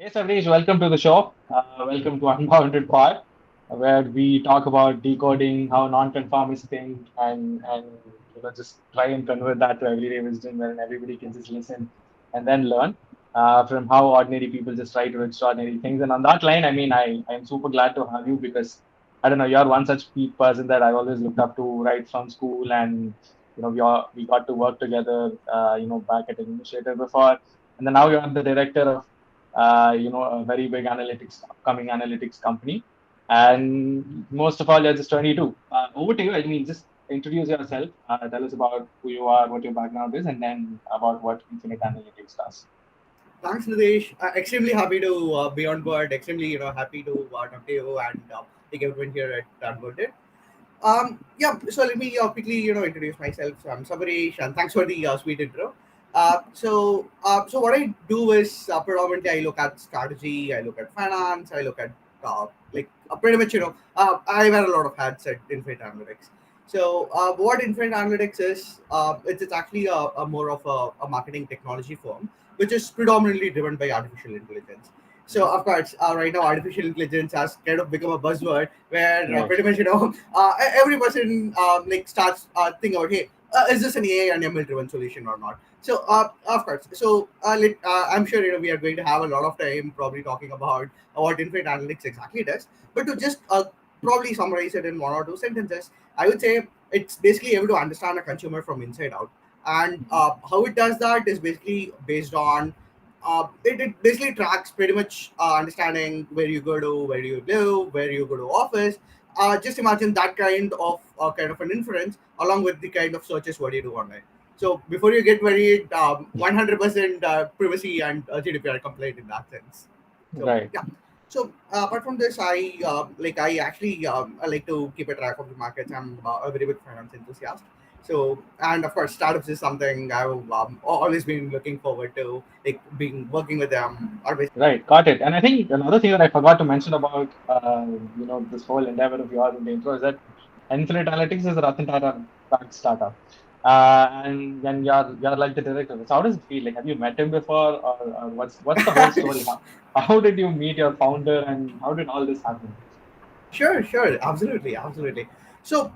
Hey Sabhareesh, welcome to the show. Welcome to Unbounded Pod, where we talk about decoding how non-conformists think and just try and convert that to everyday wisdom, where everybody can just listen and then learn from how ordinary people just try to do extraordinary things. And on that line, I'm super glad to have you because I don't know, you're one such person that I've always looked up to right from school, and we got to work together, back at an initiative before, and then now you're the director of a very big upcoming analytics company. And most of all, you're just 22. Over to you. I mean, just introduce yourself. Tell us about who you are, what your background is, and then about what Infinite Analytics does. Thanks, Nadesh. Extremely happy to be on board. Extremely, happy to talk to you and take everyone here at Unboarded. Yeah, so let me quickly, introduce myself. So I'm Sabhareesh, and thanks for the sweet intro. So what I do is predominantly I look at strategy, I look at finance, I look at pretty much, I wear a lot of hats at Infinite Analytics. So what Infinite Analytics is, it's actually a more of a marketing technology firm, which is predominantly driven by artificial intelligence. So Mhm. of course, right now artificial intelligence has kind of become a buzzword where Right. pretty much every person starts thinking about, hey, is this an AI and ML driven solution or not? So of course, I'm sure we are going to have a lot of time probably talking about what Infinite Analytics exactly does. But to just probably summarize it in one or two sentences, I would say it's basically able to understand a consumer from inside out. And Mhm. how it does that is basically based on it basically tracks pretty much understanding where you go to, where you live, where you go to office. Just imagine that kind of an inference along with the kind of searches what you do online. So before you get worried, 100% privacy and GDPR compliant in that sense. So Right. yeah. So apart from this, I actually I like to keep a track of the markets. I'm a very big finance enthusiast. So and of course, startups is something I've always been looking forward to, like being working with them. Always. Right. Got it. And I think another thing that I forgot to mention about this whole endeavor of yours in the intro is that Infinite Analytics is a Ratan Tata backed startup. And you're like the director. So how does it feel? Like, have you met him before, or what's the whole story? How did you meet your founder, and how did all this happen? Sure, absolutely. So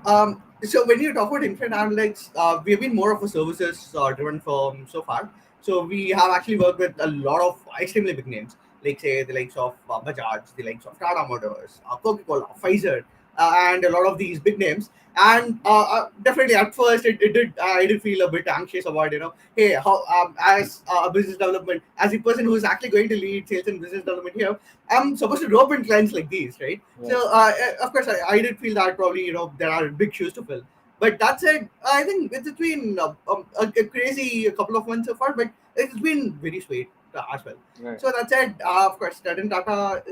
when you talk about Infinite Analytics, we've been more of a services driven firm so far. So we have actually worked with a lot of extremely big names, like say the likes of Bajaj, the likes of Tata Motors, Coca-Cola, Pfizer, and a lot of these big names. And definitely at first I did feel a bit anxious about hey how as a business development as the person who is actually going to lead sales and business development here, I'm supposed to rope in clients like these, right? Right. So, of course, I did feel that probably there are big shoes to fill. But that said, I think it's been a crazy couple of months so far, but it's been very sweet as well. Right. So that said, of course, Ratan Tata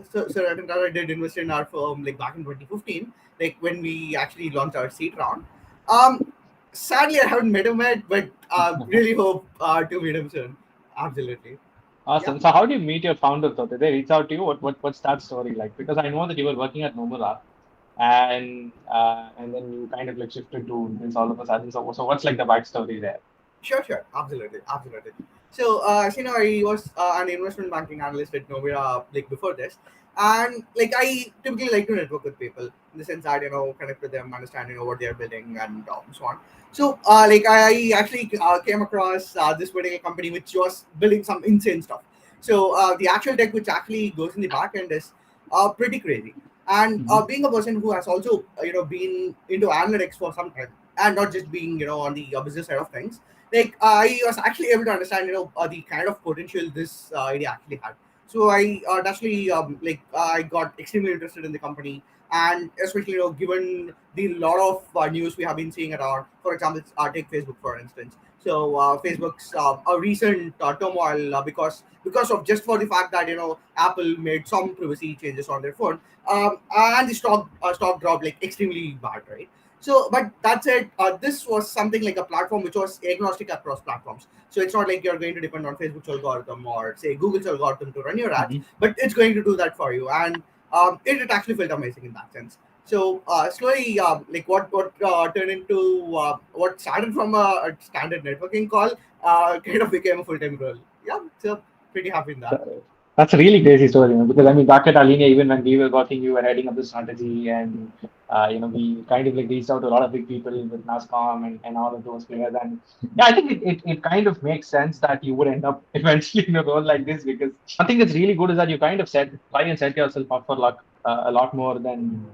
did invest in our firm like back in 2015, like when we actually launched our seed round. Um, Sadly, I haven't met him yet, but really hope to meet him soon. Absolutely. Yeah. Awesome. So how do you meet your founder though? Did they reach out to you? What's that story like? Because I know that you were working at Nomura, and then you kind of like shifted to this all of a sudden. So what's like the backstory there? Sure, absolutely. So, as you know, I was an investment banking analyst at Novira like before this, and like I typically like to network with people in the sense that connect with them, understand what they are building, and so on. So, like I actually came across this particular company which was building some insane stuff. So, the actual tech which actually goes in the back end is pretty crazy. And Hmm. being a person who has also been into analytics for some time, and not just being on the business side of things, like I was actually able to understand the kind of potential this idea actually had. So I naturally I got extremely interested in the company, and especially given the lot of news we have been seeing around. For example, take Facebook for instance. So Facebook's a recent turmoil because of just for the fact that Apple made some privacy changes on their phone, and the stock dropped like extremely bad, right? So, but that said, this was something like a platform which was agnostic across platforms. So it's not like you're going to depend on Facebook's algorithm or say Google's algorithm to run your ads, Hmm. but it's going to do that for you, and it actually felt amazing in that sense. So slowly, turned into what started from a standard networking call, kind of became a full time role. Yeah, so pretty happy in that. That's a really crazy story, because I mean, back at Alinea, even when we were working, we were heading up the strategy, and we kind of like reached out to a lot of big people with NASCOM and all of those players. And yeah, I think it kind of makes sense that you would end up eventually in a role like this, because one thing that's really good is that you kind of try and set yourself up for luck a lot more than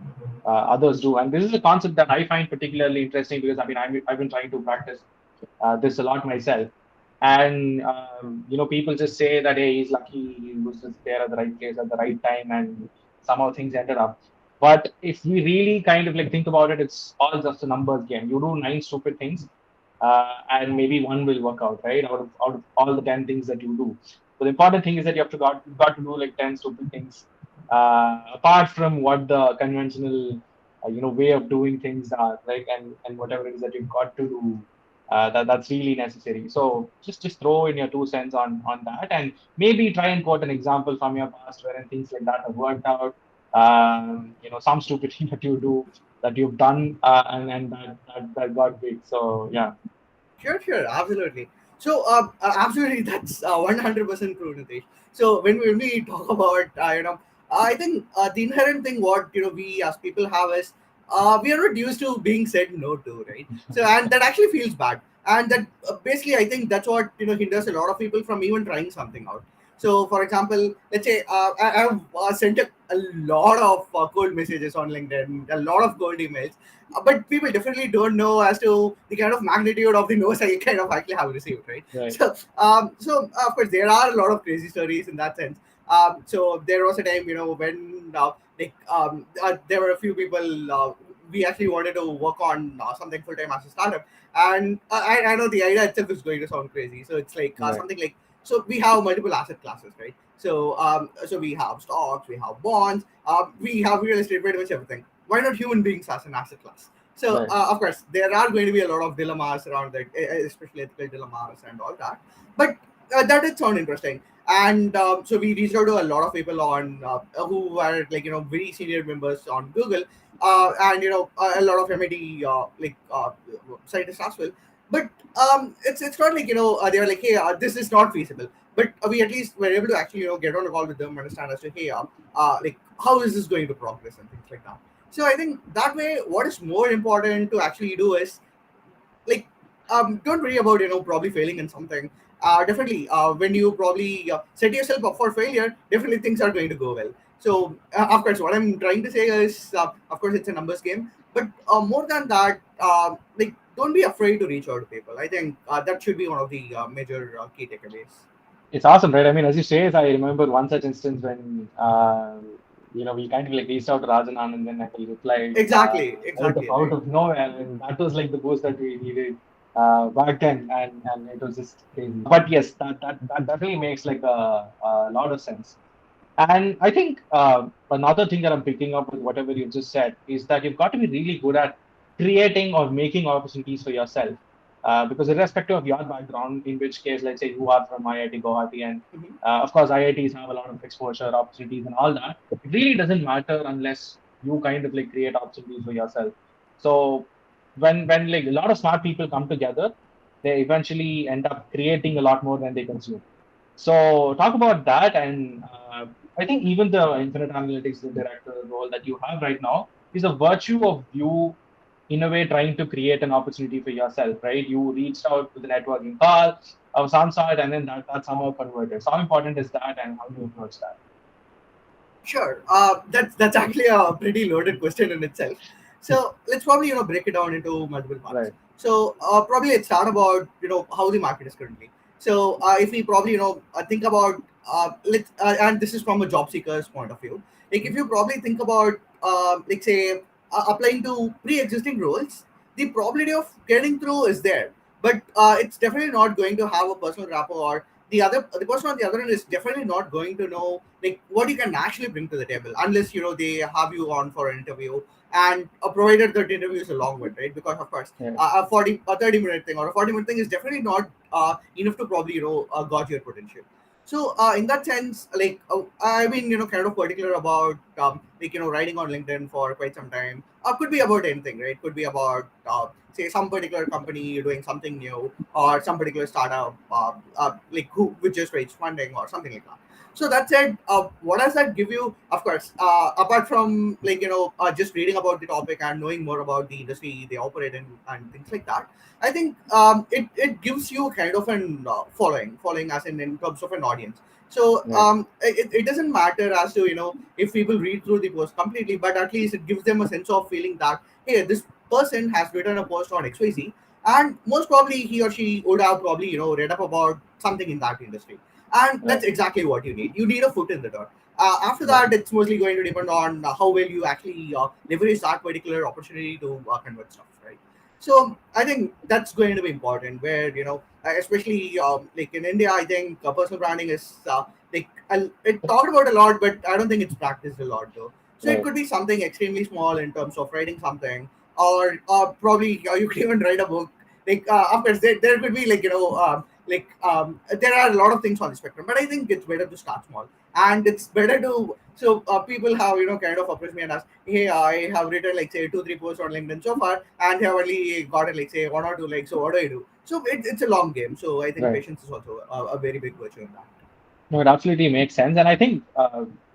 others do. And this is a concept that I find particularly interesting, because I mean, I've been trying to practice this a lot myself. And people just say that, hey, he's lucky, he was just there at the right place at the right time, and somehow things ended up. But if we really kind of like think about it, it's all just a numbers game. You do nine stupid things, and maybe one will work out, right? Out of all the 10 things that you do. So the important thing is that you've got to do like 10 stupid things, apart from what the conventional way of doing things are, right? And whatever it is that you've got to do, that's really necessary. So just throw in your 2 cents on that, and maybe try and quote an example from your past wherein things like that have worked out. Some stupid thing that you do, that you've done, and that got big. So yeah. Sure, sure, absolutely. So, absolutely, that's 100% true, Nitesh. So, when we talk about, I think the inherent thing what we as people have is we are not used to being said no to, right? So, and that actually feels bad, and that basically I think that's what hinders a lot of people from even trying something out. So, for example, let's say I have sent a lot of cold messages on LinkedIn, a lot of cold emails, but people definitely don't know as to the kind of magnitude of the no's I kind of actually have received, right? Right. So of course there are a lot of crazy stories in that sense. So there was a time, when there were a few people. We actually wanted to work on something full time as a startup, and I know the idea itself is going to sound crazy. So it's like Right. something like, so we have multiple asset classes, right? So we have stocks, we have bonds, we have real estate, pretty much everything. Why not human beings as an asset class? So, Right. of course, there are going to be a lot of dilemmas around that, especially ethical dilemmas and all that. But that did sound interesting. And so we reached out to a lot of people on who were like very senior members on Google, and a lot of MIT scientists as well. But it's not like they were like, hey, this is not feasible. But we at least were able to actually get on a call with them, understand as to, hey, like how is this going to progress and things like that. So I think that way, what is more important to actually do is like don't worry about probably failing in something. Definitely, when you probably set yourself up for failure, definitely things are going to go well. So of course, what I'm trying to say is, of course, it's a numbers game, but more than that, like don't be afraid to reach out to people. I think that should be one of the major key takeaways. It's awesome, right? I mean, as you say, I remember one such instance when we kind of like reached out to Rajanan, and then he replied Exactly, out of exactly, right. nowhere, and that was like the boost that we needed back then, and it was just crazy. But yes, that definitely makes like a lot of sense. And I think another thing that I'm picking up with whatever you just said is that you've got to be really good at creating or making opportunities for yourself. Because irrespective of your background, in which case, let's say you are from IIT Guwahati, and Mhm. of course, IITs have a lot of exposure, opportunities, and all that. It really doesn't matter unless you kind of like create opportunities for yourself. So when like a lot of smart people come together, they eventually end up creating a lot more than they consume. So talk about that, and I think even the infinite analytics the director role that you have right now is a virtue of you, in a way, trying to create an opportunity for yourself, right? You reached out to the networking call of some sort, and then that somehow converted. So how important is that, and how do you approach that? Sure. That's actually a pretty loaded question in itself. So let's probably break it down into multiple parts. Right. So probably let's start about how the market is currently. So if we probably think about let's and this is from a job seeker's point of view. Like if you probably think about like say applying to pre-existing roles, the probability of getting through is there, but it's definitely not going to have a personal rapport. The person on the other end is definitely not going to know like what you can actually bring to the table unless they have you on for an interview, and provided that interview is a long one, right? Because of course Yeah. a 40 a 30-minute thing or a 40-minute thing is definitely not enough to probably gauge your potential. So in that sense, like I've been kind of particular about like writing on LinkedIn for quite some time. Could be about anything, right? Could be about say some particular company doing something new, or some particular startup like who which just raised funding or something like that. So that said, what does that give you? Of course, apart from just reading about the topic and knowing more about the industry they operate in and things like that, I think it gives you kind of an following as in terms of an audience. So Right, it doesn't matter as to if people read through the post completely, but at least it gives them a sense of feeling that hey, this person has written a post on XYZ, and most probably he or she would have probably read up about something in that industry, and that's right, exactly what you need. You need a foot in the door. After right, that, it's mostly going to depend on how well you actually leverage that particular opportunity to convert stuff, right? So I think that's going to be important. Where especially like in India, I think personal branding is it talked about a lot, but I don't think it's practiced a lot though. So it right, could be something extremely small in terms of writing something, or probably you could even write a book. Of course, there could be there are a lot of things on the spectrum, but I think it's better to start small, and it's better to so people have kind of approached me and asked, hey, I have written like say 2 3 posts on LinkedIn so far and have only gotten like say 1 or 2 likes, so what do I do? So it's a long game, so I think right. patience is also a very big virtue in that. No, it absolutely makes sense. And I think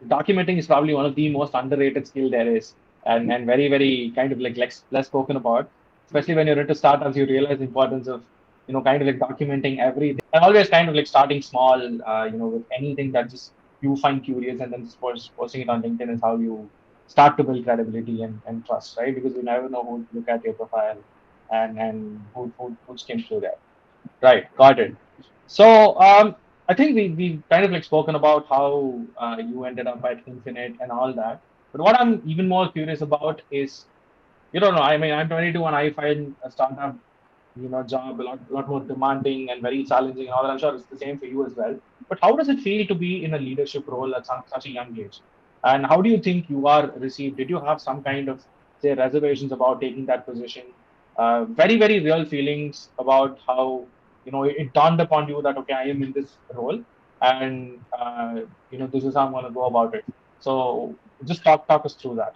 documenting is probably one of the most underrated skill there is, and very, very kind of like less spoken about. Especially when you're into startups, you realize the importance of, kind of like documenting everything. And always kind of like starting small, with anything that just you find curious and then just posting it on LinkedIn is how you start to build credibility and trust, right? Because you never know who to look at your profile and who skim through there. Right, got it. So I think we kind of like spoken about how you ended up at Infinite and all that. But what I'm even more curious about is, you don't know. I mean, I'm 22 and I find a startup, job a lot more demanding and very challenging and all that. I'm sure it's the same for you as well. But how does it feel to be in a leadership role at such a young age? And how do you think you are received? Did you have some kind of, say, reservations about taking that position? Very, very real feelings about how, it dawned upon you that, okay, I am in this role and, this is how I'm going to go about it. So just talk us through that.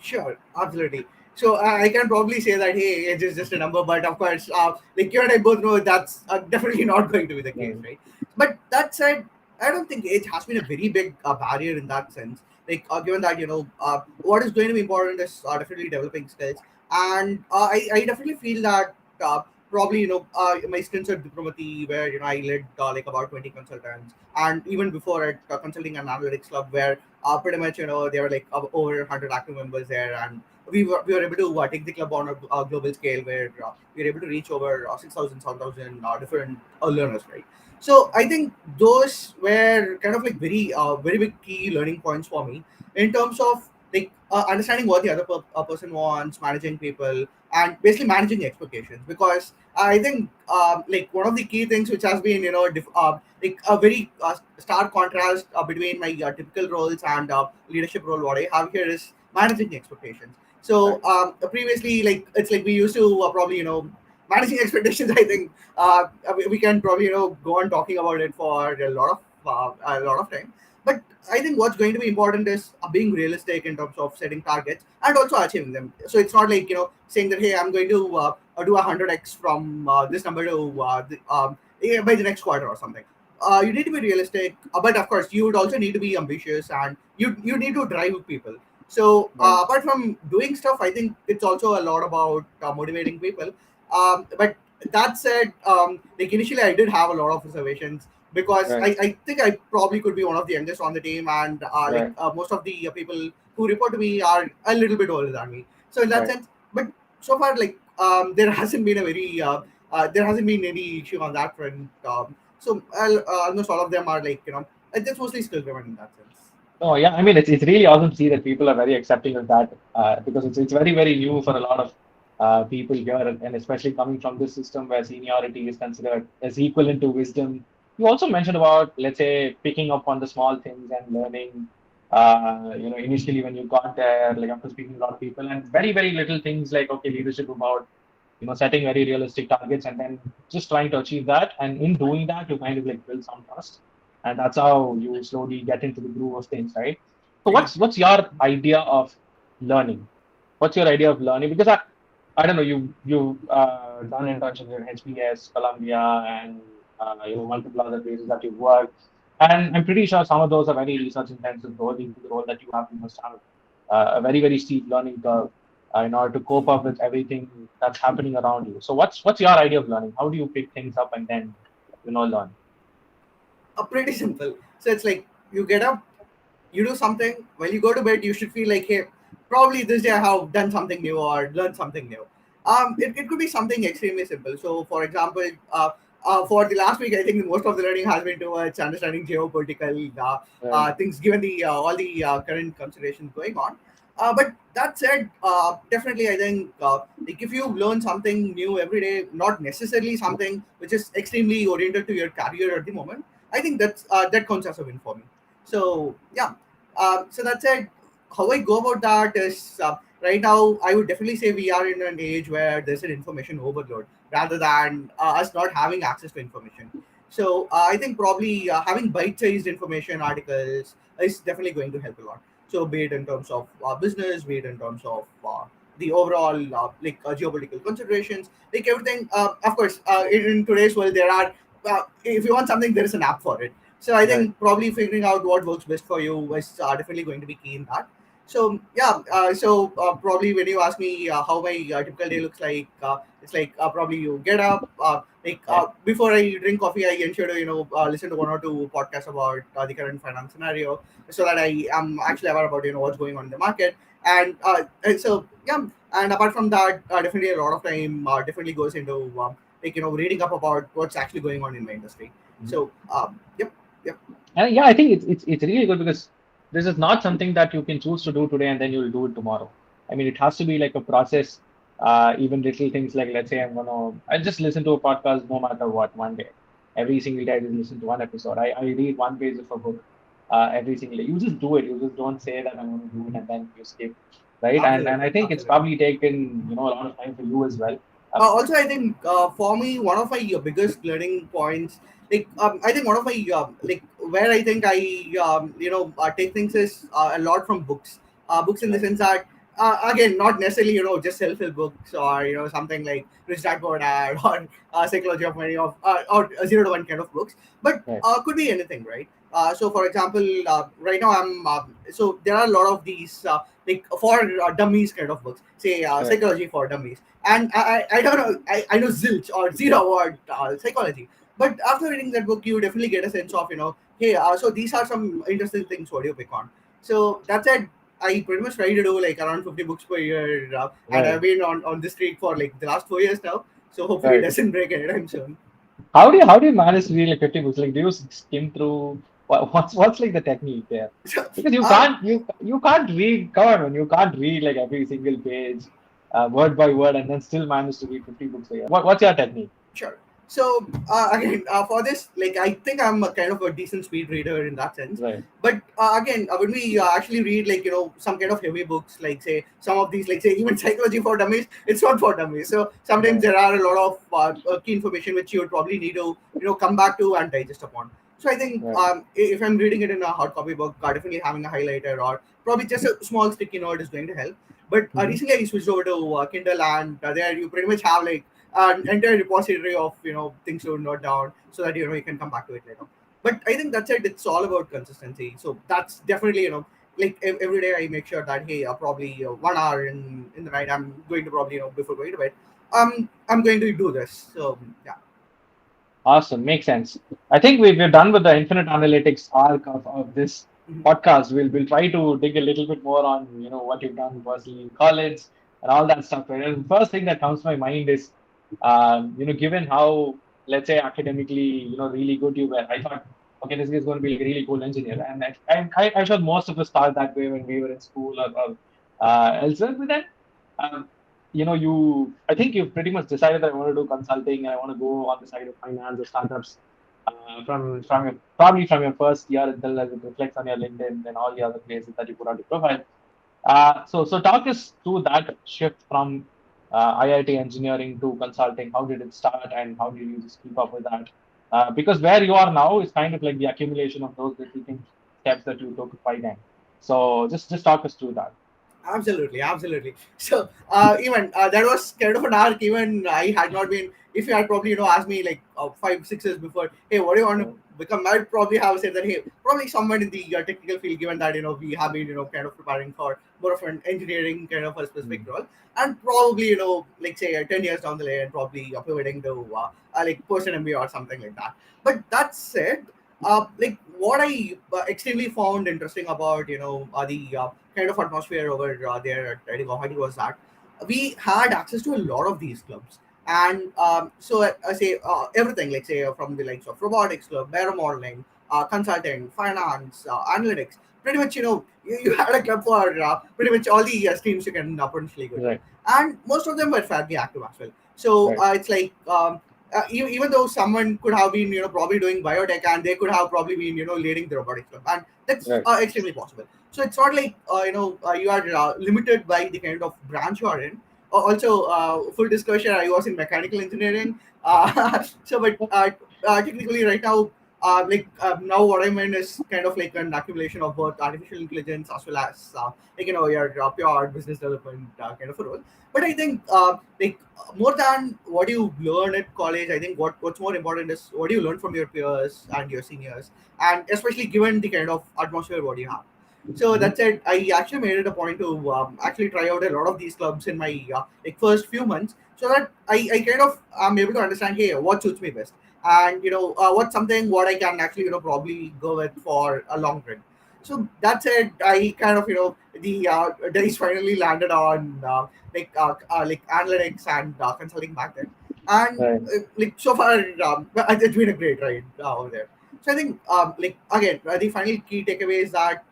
Sure, absolutely. So I can probably say that hey, age is just a number, but of course, like you and I both know that's definitely not going to be the case, Mm, right? But that said, I don't think age has been a very big barrier in that sense. Given that what is going to be important is definitely developing skills, and I definitely feel that probably my stints at Diphromethi where I led like about 20 consultants, and even before at consulting and analytics club where pretty much there were like over 100 active members there, and we were able to take the club on a global scale where we were able to reach over 6,000 different learners, right? So I think those were kind of like very big key learning points for me in terms of understanding what the other person wants, managing people, and basically managing expectations. Because I think like one of the key things which has been like a very stark contrast between my typical roles and leadership role what I have here is managing expectations. So right, previously, like it's like we used to probably managing expectations. I think we can probably go on talking about it for a lot of time. But I think what's going to be important is being realistic in terms of setting targets and also achieving them. So it's not like saying that hey, I'm going to do 100x from this number to yeah, by the next quarter or something. You need to be realistic, but of course, you would also need to be ambitious, and you need to drive people. So right, apart from doing stuff, I think it's also a lot about motivating people. But that said, like initially, I did have a lot of reservations because right, I think I probably could be one of the youngest on the team, and right, most of the people who report to me are a little bit older than me. So in that right. sense, but so far, like there hasn't been a very there hasn't been any issue on that front. So almost all of them are like it's mostly skill driven in that sense. No, yeah, I mean it's really awesome to see that people are very accepting of that because it's very very new for a lot of people here, and especially coming from this system where seniority is considered as equivalent to wisdom. You also mentioned about, let's say, picking up on the small things and learning. Initially when you got there, like after speaking to a lot of people, and very very little things like, okay, leadership about, setting very realistic targets and then just trying to achieve that, and in doing that you kind of like build some trust, and that's how you slowly get into the groove of things, right? So Yeah. what's your idea of learning? What's your idea of learning? Because I don't know, you done internships in HBS, Columbia, and multiple other places that you've worked. And I'm pretty sure some of those are very research intensive role. Into the role that you have, you must have a very, very steep learning curve in order to cope up with everything that's happening around you. So what's your idea of learning? How do you pick things up and then learn? Pretty simple. So it's like you get up, you do something. When you go to bed, you should feel like, hey, probably this day I have done something new or learned something new. It could be something extremely simple. So, for example, for the last week, I think most of the learning has been towards understanding geopolitical Right. things, given the all the current considerations going on. But that said, definitely, I think like if you learn something new every day, not necessarily something which is extremely oriented to your career at the moment, I think that counts as a win for me. So yeah, so that said, how I go about that is right now I would definitely say we are in an age where there's an information overload rather than us not having access to information. So I think probably having bite-sized information articles is definitely going to help a lot. So be it in terms of business, be it in terms of the overall geopolitical considerations, like everything. Of course, in today's world, there are if you want something, there is an app for it. So I Right. think probably figuring out what works best for you is definitely going to be key in that. So yeah, probably when you ask me how my typical day looks like, it's like probably you get up, Okay. before I drink coffee, I ensure to listen to one or two podcasts about the current finance scenario, so that I am actually aware about what's going on in the market, and so yeah, and apart from that, definitely a lot of time definitely goes into reading up about what's actually going on in my industry. Mhm. So yep, yep, And yeah, I think it's really good because this is not something that you can choose to do today and then you'll do it tomorrow. I mean, it has to be like a process. Even little things like, let's say I just listen to a podcast no matter what one day. Every single day I just listen to one episode. I read one page of a book every single day. You just do it. You just don't say that I'm going to do it and then you skip, right? And absolutely, I think it's absolutely. probably taken a lot of time for you as well. Also, I think for me, one of my biggest learning points, I think one of my where I think I take things is a lot from books. Books in the Right, sense that again, not necessarily just self-help books or something like Rich Dad Poor Dad or Psychology of Money or 0 to 1 kind of books, but right, could be anything, right? So, for example, right now I'm so there are a lot of these for dummies kind of books, say right. psychology for dummies, and I don't know, I know zilch or zero word psychology, but after reading that book you definitely get a sense of hey, so these are some interesting things, what do you pick on? So that said, I pretty much try to do like around 50 books per year, and I've Right, been on this streak for like the last 4 years now, so hopefully it right. doesn't break anytime soon. How do you manage to read like 50 books? Like, do you skim through what's like the technique there? So, Because you can't read. Come on, man, you can't read like every single page, word by word, and then still manage to read 50 books a year. What's your technique? sure. So again, for this, like I think I'm a kind of a decent speed reader in that sense. Right, But again, when we actually read like some kind of heavy books, like say some of these, like say even psychology for dummies, it's not for dummies. So sometimes right, there are a lot of key information which you would probably need to come back to and digest upon. So I think right. if I'm reading it in a hard copy book, definitely having a highlighter or probably just a small sticky note is going to help. But Hmm. recently I switched over to Kindle, and there you pretty much have like an entire repository of things to note down so that you can come back to it later. But I think that's it. It's all about consistency. So that's definitely like every day I make sure that hey, probably 1 hour in the night I'm going to probably before going to bed, I'm going to do this. So yeah. Awesome, makes sense. I think we're done with the infinite analytics arc of this Mhm. podcast. We'll try to dig a little bit more on what you've done personally in college and all that stuff. Right? And the first thing that comes to my mind is given how, let's say, academically really good you were, I thought, okay, this is going to be like a really cool engineer. And I'm sure most of us thought that way when we were in school or elsewhere. But then I think you've pretty much decided that I want to do consulting and I want to go on the side of finance or startups probably from your first year until as it reflects on your LinkedIn and all the other places that you put on your profile. So talk us through that shift from IIT engineering to consulting. How did it start and how did you just keep up with that? Because where you are now is kind of like the accumulation of those little things, steps that you took by then. So just talk us through that. Absolutely, absolutely. So even that was kind of an arc. Even I had not been. If you had probably asked me like 5 6 years before, hey, what do you want to Mm, become? I'd probably have said that, hey, probably someone in the technical field. Given that we have been kind of preparing for more of an engineering kind of a specific mm, role, and probably like say 10 years down the line, probably pivoting to like post an MBA or something like that. But that said, like what I extremely found interesting about the kind of atmosphere over there at IIT Guwahati was that we had access to a lot of these clubs. And so I say everything, like say from the likes of robotics club, modeling, consulting, finance, analytics. Pretty much, you had a club for pretty much all the streams you can potentially go to, right, and most of them were fairly active as well. So right, it's like even though someone could have been probably doing biotech, and they could have probably been leading the robotics club, and that's right, extremely possible. So it's not like you are limited by the kind of branch you are in. Also, full disclosure, I was in mechanical engineering. So, but technically, right now, now what I mean is kind of like an accumulation of both artificial intelligence as well as like your pure business development kind of a role. But I think more than what you learn at college, I think what's more important is what you learn from your peers and your seniors, and especially given the kind of atmosphere what you have. So mhm, that said, I actually made it a point to actually try out a lot of these clubs in my like first few months, so that I kind of am able to understand, hey, what suits me best, and what's something what I can actually probably go with for a long run. So that said, I kind of the days finally landed on like analytics and consulting back then, and right, like so far it's been a great ride over there. So I think like again the final key takeaway is that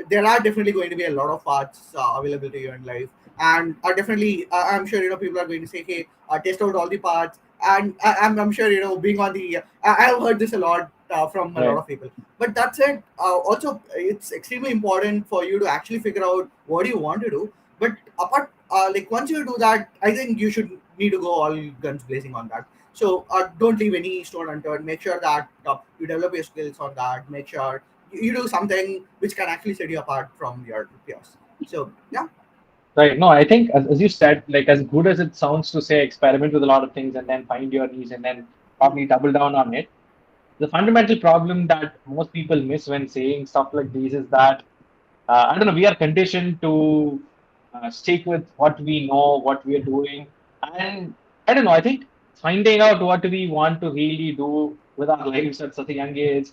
there are definitely going to be a lot of paths available to you in life, and are definitely I'm sure people are going to say, hey, test out all the paths, and I'm sure being on the I've heard this a lot from a lot right, of people. But that said, also it's extremely important for you to actually figure out what you want to do. But apart like once you do that, I think you should need to go all guns blazing on that. So don't leave any stone unturned. Make sure that you develop your skills on that. Make sure you do something which can actually set you apart from your peers. So yeah, right. No, I think as you said, like as good as it sounds to say experiment with a lot of things and then find your niche and then probably double down on it. The fundamental problem that most people miss when saying stuff like these is that I don't know, we are conditioned to stick with what we know, what we are doing. And I don't know, I think finding out what we want to really do with our lives at such a young age,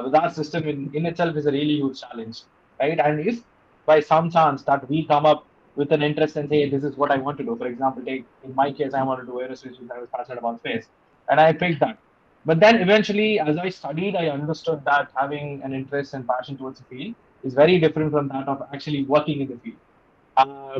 with our system in itself is a really huge challenge, right? And if by some chance that we come up with an interest and say, this is what I want to do, for example, take in my case, I want to do aerospace because I was passionate about space, and I picked that. But then eventually, as I studied, I understood that having an interest and passion towards a field is very different from that of actually working in the field.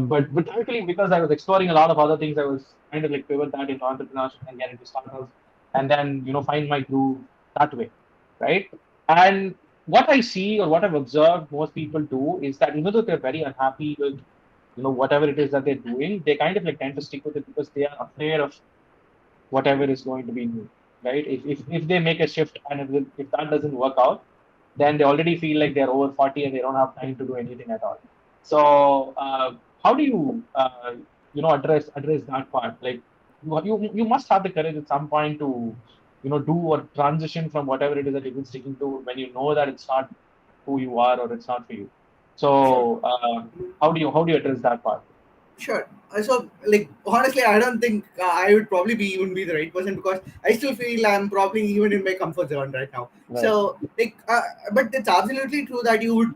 But thankfully, because I was exploring a lot of other things, I was kind of like pivot that into entrepreneurship and get into startups, and then find my groove that way, right? And what I see or what I've observed most people do is that even though they're very unhappy with whatever it is that they're doing, they kind of like tend to stick with it because they are afraid of whatever is going to be new, right? If they make a shift and if that doesn't work out, then they already feel like they're over 40 and they don't have time to do anything at all. So how do you address that part? Like you must have the courage at some point to do or transition from whatever it is that you've been sticking to when you know that it's not who you are or it's not for you. sure. So how do you address that part? Sure. So, like, honestly, I don't think I would probably be even be the right person, because I still feel I'm probably even in my comfort zone right now. Right, So, like, but it's absolutely true that you would,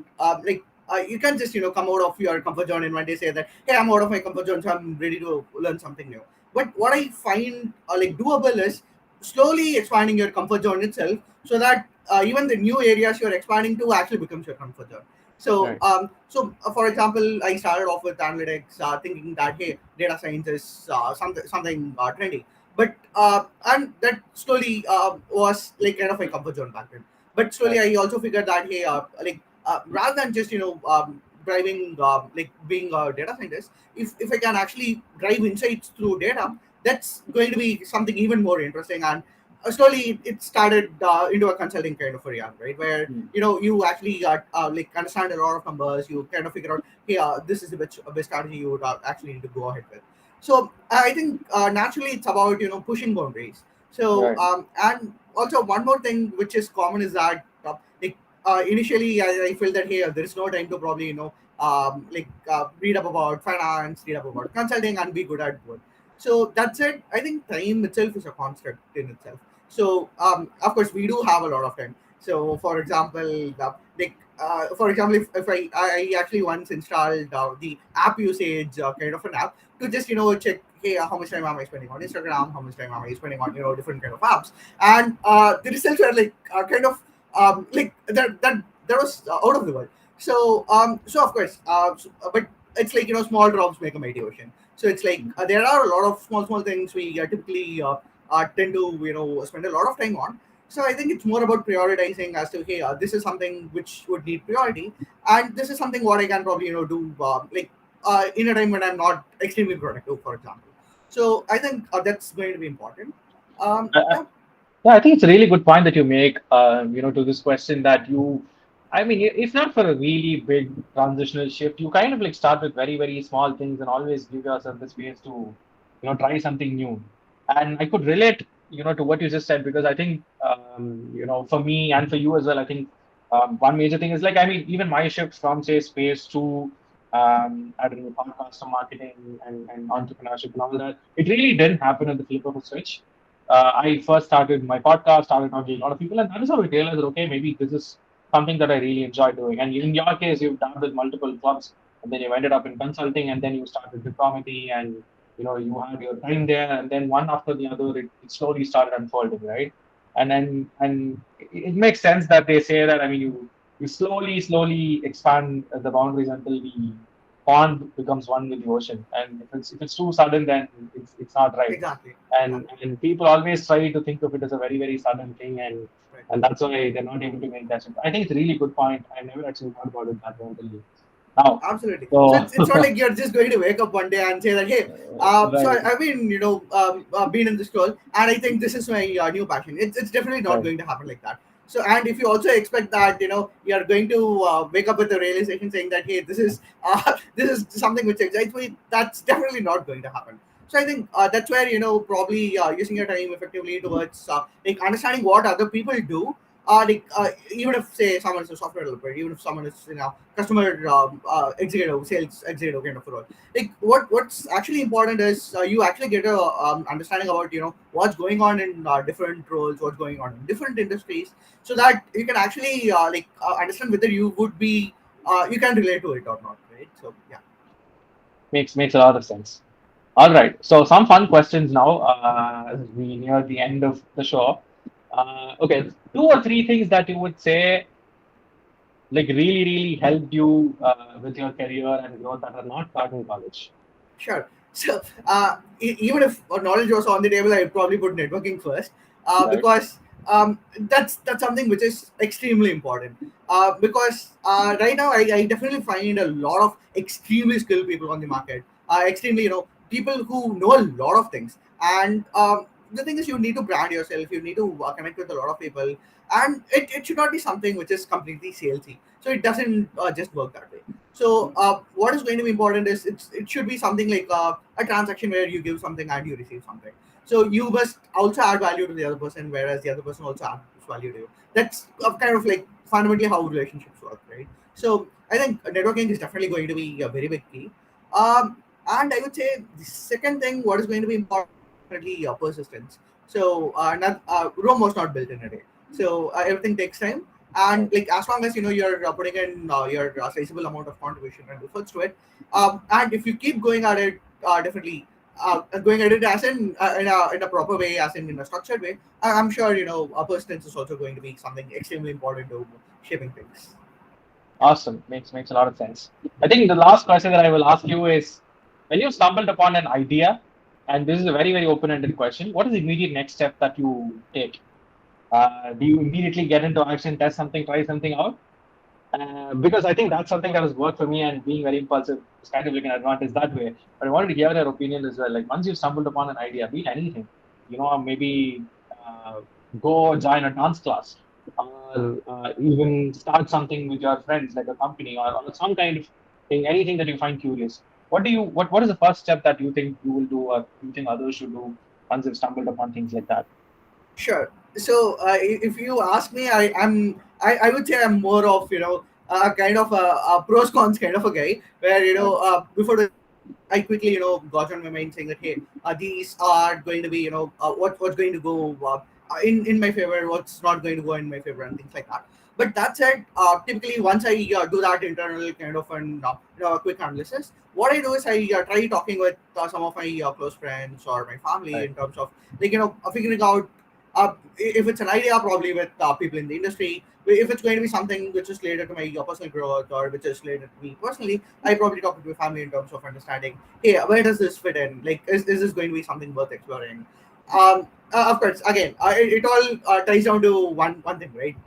you can just, come out of your comfort zone and one day say that, hey, I'm out of my comfort zone, so I'm ready to learn something new. But what I find, like, doable is slowly expanding your comfort zone itself, so that even the new areas you're expanding to actually becomes your comfort zone. So, right, for example, I started off with analytics, thinking that, hey, data science is something trendy, but and that slowly was like kind of a comfort zone back then. But slowly, right, I also figured that, hey, rather than just driving like being a data scientist, if I can actually drive insights through data, that's going to be something even more interesting. And slowly it started into a consulting kind of area, right? Where Hmm. you actually like understand a lot of numbers. You kind of figure out, hey, this is the best strategy you would actually need to go ahead with. So I think naturally it's about pushing boundaries. So Right. and also one more thing which is common is that like initially I feel that hey, there is no time to probably read up about finance, read up about consulting, and be good at both. So that's it. I think time itself is a construct in itself. So of course we do have a lot of time. So for example, for example, if I actually once installed the app usage kind of an app to just check, hey, how much time am I spending on Instagram, how much time am I spending on different kind of apps, and the results were like kind of like that was out of the world. So so of course but it's like small drops make a mighty ocean. So it's like there are a lot of small things we typically tend to spend a lot of time on. So I think it's more about prioritizing as to, hey, this is something which would need priority, and this is something what I can probably do in a time when I'm not extremely productive, for example. So I think that's going to be important. I, Yeah, Yeah, I think it's a really good point that you make, to this question that I mean, if not for a really big transitional shift, you kind of like start with very, very small things and always give yourself the space to, try something new. And I could relate, to what you just said, because I think, for me and for you as well, I think one major thing is like, I mean, even my shift from, say, space to, I don't know, podcast marketing and entrepreneurship and all that, it really didn't happen at the flip of a switch. I first started my podcast, started talking to a lot of people, and that is how I realized that okay, maybe this is something that I really enjoy doing. And in your case, you've done with multiple clubs, and then you ended up in consulting, and then you started Diphromethi, and you had your time there, and then one after the other, it slowly started unfolding, right? And it makes sense that they say that. I mean, you slowly expand the boundaries until the pond becomes one with the ocean. And if it's too sudden, then it's not right. exactly, exactly. And people always try to think of it as a very very sudden thing, Right. and that's why they're not able to make that shift. I think it's a really good point. I never actually thought about it that way until now. Absolutely. So So it's not like you're just going to wake up one day and say that, hey, so right, I've been, been in this role, and I think this is my new passion. It's definitely not right. going to happen like that. So, and if you also expect that, you're going to wake up with the realization saying that, hey, this is this is something which excites me, that's definitely not going to happen. So I think that's where, probably using your time effectively towards like understanding what other people do, even if say someone is a software developer, even if someone is customer executive, sales executive kind of role. Like what's actually important is you actually get a understanding about what's going on in different roles, what's going on in different industries, so that you can actually understand whether you would be you can relate to it or not, right? So yeah, Makes a lot of sense. All right. So some fun questions now as we near the end of the show. Okay, two or three things that you would say like really helped you with your career and growth that are not taught in college. sure. So even if knowledge was on the table, I would probably put networking first, Right. because that's something which is extremely important. Because right now, I definitely find a lot of extremely skilled people on the market. Extremely, people who know a lot of things. And the thing is, you need to brand yourself. You need to connect with a lot of people, and it should not be something which is completely salesy. So it doesn't just work that way. So what is going to be important is it should be something like a transaction where you give something and you receive something. So you must also add value to the other person, whereas the other person also adds value to you. That's kind of like fundamentally how relationships work, right? So I think networking is definitely going to be a very big key. And I would say the second thing, what is going to be important, is definitely persistence. So Rome was not built in a day. So everything takes time, and Right. like as long as you're putting in your sizable amount of contribution and efforts to it, and if you keep going at it, definitely going at it as in a proper way, as in a structured way, I'm sure persistence is also going to be something extremely important to shaping things. Yeah, Awesome. Makes a lot of sense. I think the last question that I will ask you is when you stumbled upon an idea, and this is a very, very open-ended question, what is the immediate next step that you take? Do you immediately get into action, test something, try something out? Because I think that's something that has worked for me, and being very impulsive is kind of like an advantage that way. But I wanted to hear your opinion as well. Like once you stumbled upon an idea, be it anything, maybe go join a dance class, or even start something with your friends, like a company or some kind of thing, anything that you find curious. What is the first step that you think you will do, or you think others should do once they've stumbled upon things like that? Sure. So, if you ask me, I would say I'm more of a kind of a pros cons kind of a guy, where Right, before doing anything, I quickly got on my mind saying that, hey, these are going to be what's going to go in my favor, what's not going to go in my favor, and things like that. But that said, typically once I do that internal kind of an quick analysis, what I do is I try talking with some of my close friends or my family right, in terms of figuring out if it's an idea, probably with people in the industry. If it's going to be something which is related to my personal growth or which is related to me personally, I probably talk to my family in terms of understanding, hey, where does this fit in? Like, is this going to be something worth exploring? Of course, again, it all ties down to one thing, right?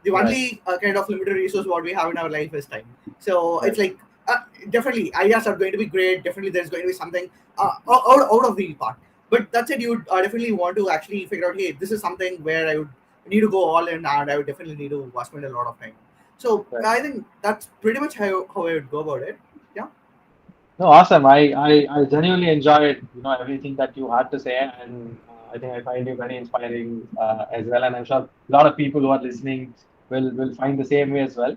The right, only kind of limited resource what we have in our life is time. So right, it's like uh, definitely ideas are going to be great. Definitely, there's going to be something out of the park, but that said, you definitely want to actually figure out, hey, this is something where I would need to go all in, and I would definitely need to spend a lot of time. So right. I think that's pretty much how I would go about it. Yeah. No, awesome. I genuinely enjoyed, everything that you had to say, and I think I find you very inspiring as well. And I'm sure a lot of people who are listening will find the same way as well.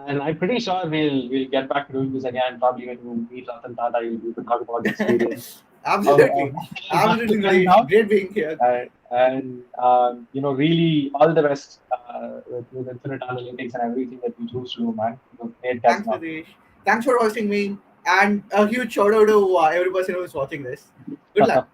And I'm pretty sure we'll get back to doing this again. Probably when you meet Ratan Tata, you could talk about the experience of Absolutely. back Absolutely to right now. great being here. And really all the best with infinite analytics and everything that you choose to do, man. Great catching Thanks, up. Nitish. Thanks for hosting me, and a huge shout out to every person who's watching this. Good luck.